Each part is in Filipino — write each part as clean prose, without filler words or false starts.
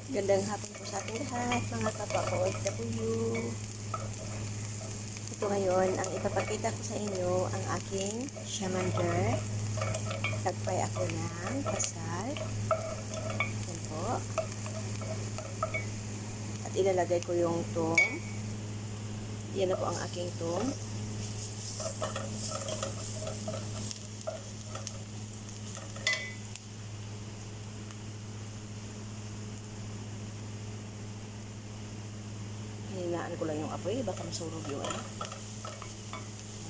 Gandang hapon po sa ating lahat, mga kapwa-OFW. Ito ngayon, ang ipapakita ko sa inyo ang aking shamander. Nagpay ako ng pasal. Yan po. At ilalagay ko yung tom. Yan na po ang aking tom. Hinaan ko lang yung apoy, baka masurog yung ano.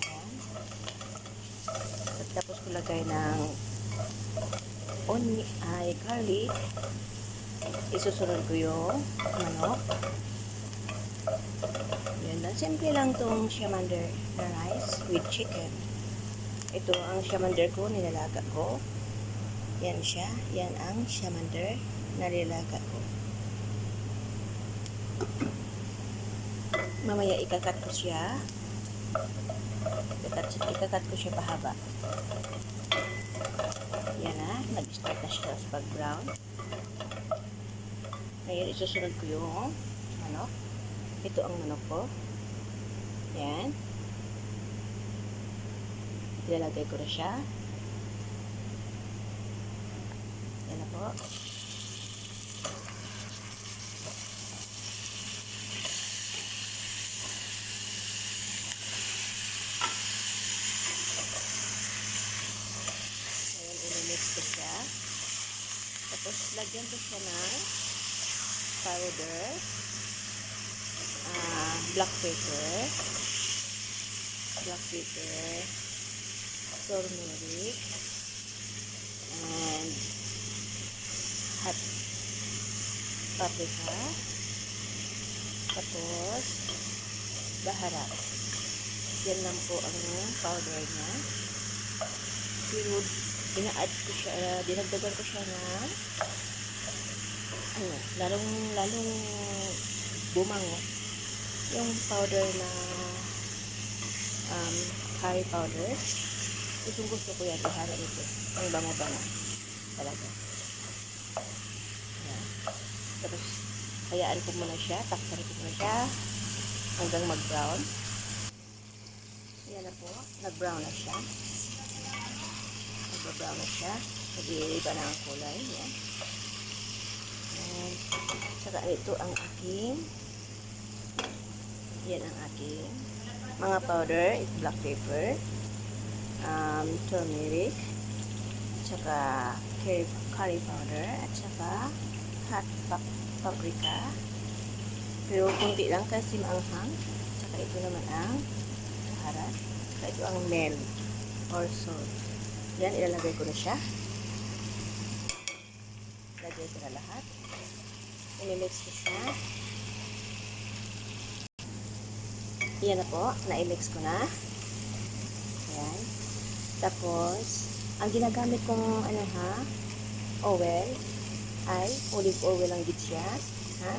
Ayan. At tapos ko lagay ng garlic. Isusunod ko yung manok. Yan lang. Simple lang tong shamander na rice with chicken. Ito ang shamander ko, nilalaga ko. Yan siya. Yan ang shamander na nilalaga ko. Mamaya ikakat ko siya. Ikakat ko siya pahaba. Yan na. Nag-start na siya sa pag-brown. Ngayon, isusunod ko yung manok. Ito ang manok ko. Yan. Ilalagay ko na siya. Yan na po. Ko siya. Tapos, lagyan ko siya ng powder, black pepper, turmeric, and hot paprika, tapos, baharat. Yan lang po ang powder niya. Pero, dinagdagan ko siya ng lalong bumango yung powder na curry powder. Gusto ko yan ihalo ito. Ang bango-bango talaga. Yan. Tapos hayaan ko muna siya, takpan ko muna siya hanggang mag-brown. Yan na po, nag-brown na siya. Nag-brown na siya. Nag-iiba na ang kulay. Yan. And saka ito ang aking mga powder. It's black pepper, turmeric, saka curry powder, at saka hot paprika. Pero kunti lang kasi maanghang. Saka ito naman ang baharat. Saka ito ang mel or salt. Yan, ilalagay ko na siya. Lagay ko na lahat. I-mix ko siya. Yan na po. Na-mix ko na. Yan. Tapos, ang ginagamit kong oil ay olive oil lang gid siya. Ha?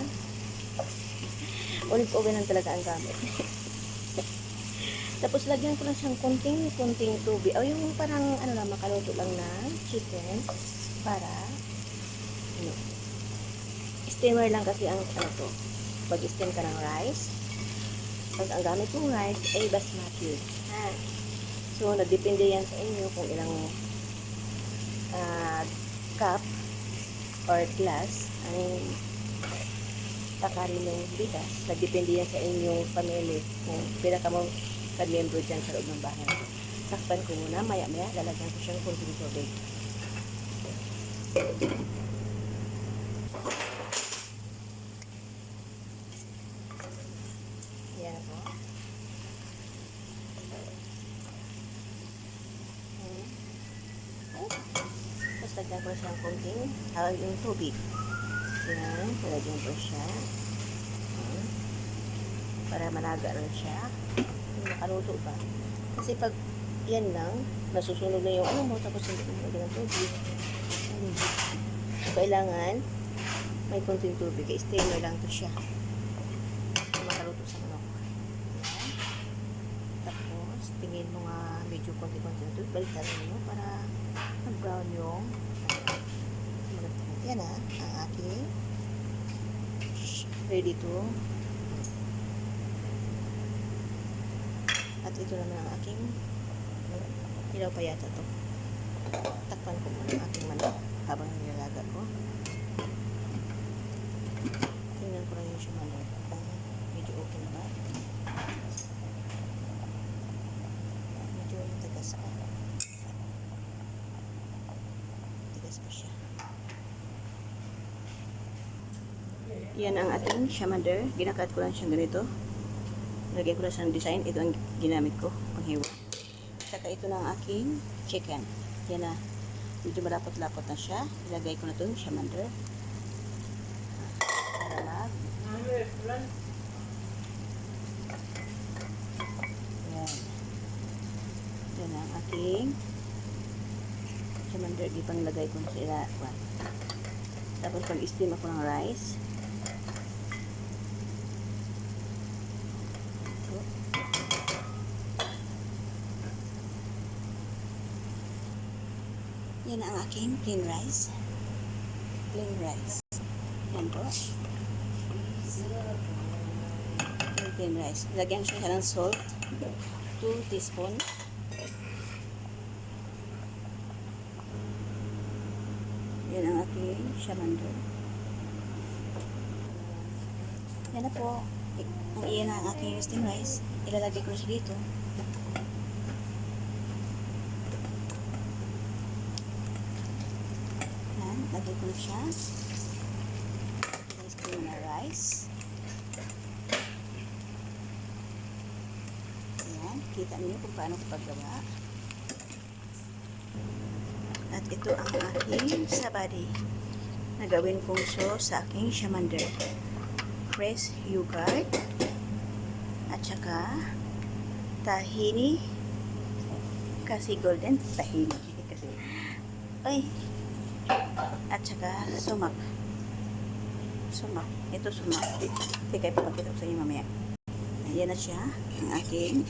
Olive oil lang talaga ang gamit. Tapos, lagyan ko lang siyang kunting tubig. O yung parang, makaluto lang na chicken para, steamer lang kasi ang, pag-steam ka ng rice. Pag ang gamit mong rice ay basmati. Ha? So, nagdepende yan sa inyo kung ilang cup or glass ang takarin ng bigas. Nagdepende yan sa inyong family kung pila ka mo ka-member dyan sa loob ng bahay. Takpan ko muna, maya-maya, lalagyan ko siyang kunting tubig. Yan po. Tapos lagyan ko siyang kunting yung tubig. Yan, lalagyan ko siya. Para malaga rin siya. Makaluto pa. Kasi pag yan lang, nasusunog na yung tapos hindi mo lagyan ng tubig. So, kailangan may kunting tubig. Steamer lang to siya. Makaluto sa manok. Yan. Tapos, tingin mo nga medyo konti-konti na tubig. Baliktad mo para mag-brown yung yan ang aking ready to. At ito naman ang aking ilaw pa yata to. Takpan ko muna ang aking manok habang nilalaga ko. Tingnan ko lang yung siya manok kung medyo okay na ba. Medyo tagas pa. Tagas pa siya. Yan ang ating shamander. Ginakat ko lang siyang ganito. Lagyan ko lang siya ng design. Ito ang ginamit ko. Panghiwa. Saka ito na ang aking chicken. Yan na. Medyo malapot-lapot na siya. Ilagay ko na ito yung shamander. Yan. Yan ang aking shamander. Ipang lagay ko na sa ilawan. Tapos pag-steam ako ng rice. Yan ang aking plain rice. Plain rice. Yan po. Plain rice. Lagyan siya ng salt. 2 teaspoon. Yan ang aking shamander. Yan na po. Iyan ang aking steam rice. Ilalagay ko siya dito. Lagay ko na siya. Lagay ko na rice. Ayan. Kita niyo kung paano ko paggawa. At ito ang aking sabadi na gawin kong sauce sa aking shamander. Fresh yogurt. At saka tahini. Kasi golden tahini. Ay! At saka sumak. Sumak. Ito sumak. Teka, ipapakita ko sa inyo mamaya. Ayan na siya. Ang aking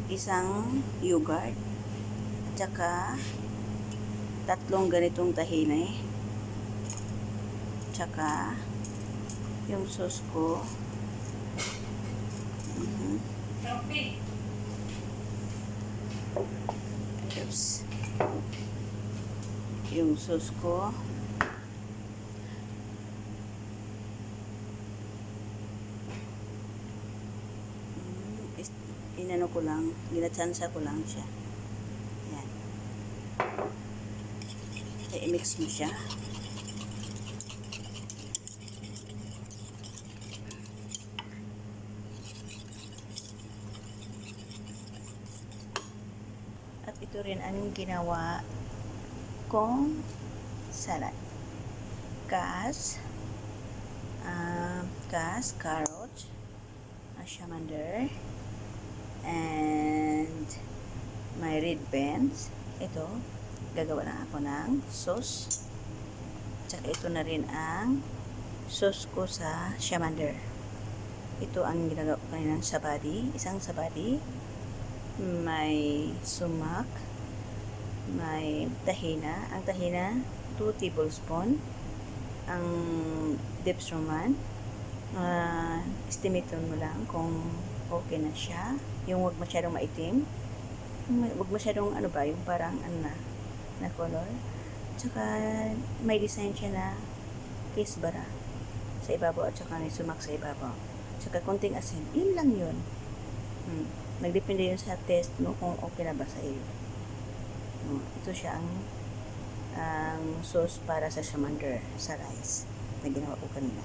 isang yogurt. At saka 3 ganitong tahini. At saka yung sauce ko. Oops. Yung sauce ko. Inano ko lang, ginatsansa ko lang siya. Yan. I-mix mo siya. At ito rin ang ginawa kong salad. Kas, carrot, shamander, and my red beans. Ito, gagawa na ako ng sauce. Tsaka ito na rin ang sauce ko sa shamander. Ito ang ginagawa ko ng sabadi. Isang sabadi. May sumak. May tahina. Ang tahina, 2 tablespoon. Ang dips naman, estimate mo lang kung okay na siya. Yung wag masyadong maitim. Wag masyadong ano ba, yung parang ano na color. Tsaka may design siya na kisbara sa ibabaw at saka may sumak sa ibabaw. Tsaka konting asin. Yun lang yun. Nagdepende yun sa test mo kung okay na ba sa iyo. Ito siya ang sauce para sa shamander sa rice na ginawa ko kanina.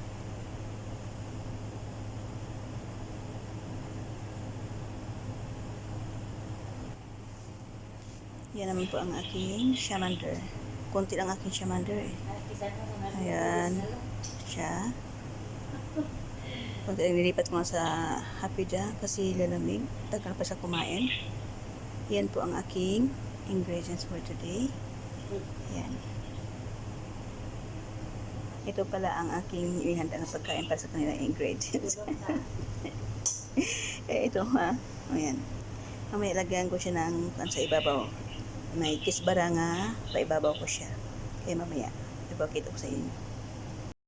Yan naman po ang aking shamander. Konti lang aking shamander eh. Ayan siya. Konti lang nilipat ko sa hapida kasi lalamig. Tagal pa siya kumain. Yan po ang aking ingredients for today. Yan. Ito pala ang aking ihanda na pagkain para sa kanilang ingredients. Ito ha. Ayan. Mamaya lagyan ko siya ng sa ibabaw. May kisbara nga, paibabaw ko siya. Kaya mamaya, ipakita ko sa inyo.